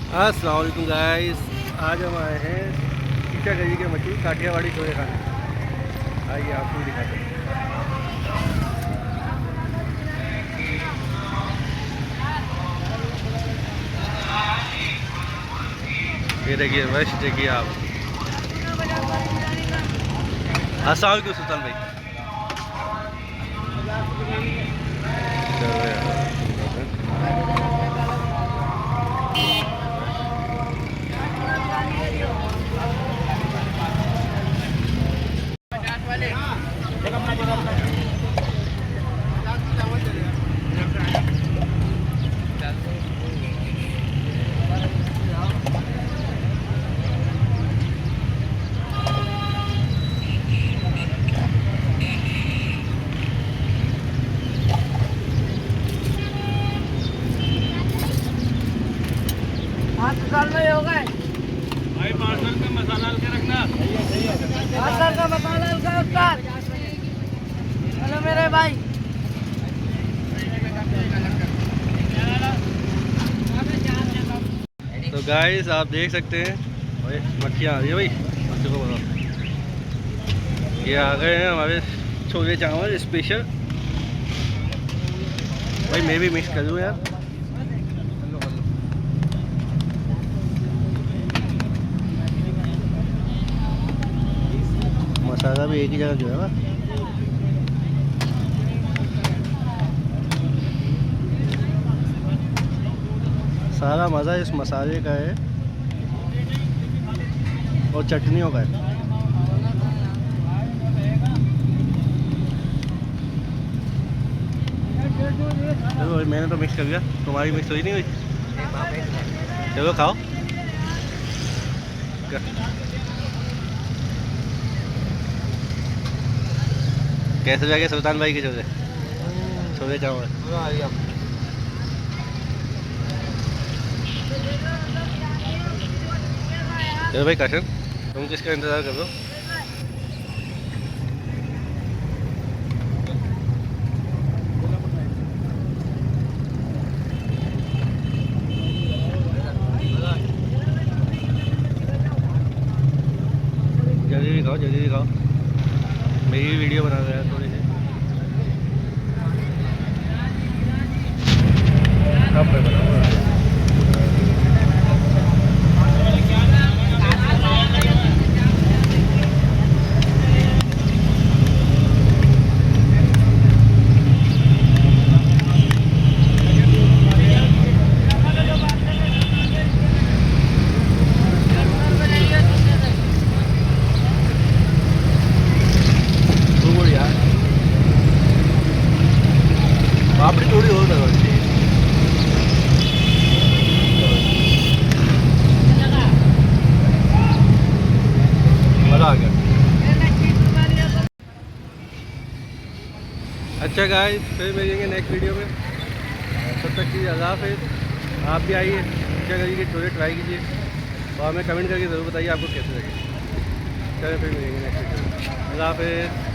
अस्सलाम वालेकुम गाइस, आज हम आए हैं शीशा गली के मछली काठियावाड़ी छोले खाने। आइए आपको दिखाते हैं। ये देखिए वश देखिए आप। अस्सलाम वालेकुम सुल्तान भाई। चलो यार। साल में हो गए भाई पार्सल में मसाला डाल के रखना। पार्सल का मसाला का उस्ताद। हेलो मेरे भाई। तो गाइस आप देख सकते हैं भाई मक्खियाँ आ रही है भाई। मक्खियों को बताओ, ये आ गए हैं हमारे छोले चावल स्पेशल। भाई मैं भी मिक्स कर दूँ यार। मसाला भी एक ही जगह जो है ना। सारा मज़ा इस मसाले का है और चटनियों का है। चलो मैंने तो मिक्स कर दिया, तुम्हारी मिक्स हुई नहीं हुई? चलो खाओ। कैसे लगे सुल्तान भाई के छोले छोले चावल? चलो भाई काशन, तुम किसका इंतज़ार कर रहे हो? जल्दी दिखाओ, मेरी वीडियो बना रहे हैं थोड़ी सी। अब मैं बनाऊंगा। पापड़ी थोड़ी और लगानी चाहिए। मज़ा आ गया। अच्छा गाइस, फिर मिलेंगे नेक्स्ट वीडियो में। तब तक की अल्लाह हाफ़िज़। आप भी आइए क्या करिए, छोले ट्राई कीजिए और हमें कमेंट करके ज़रूर बताइए आपको कैसे लगे। चलिए फिर मिलेंगे नेक्स्ट वीडियो में। अल्लाह हाफ़िज़।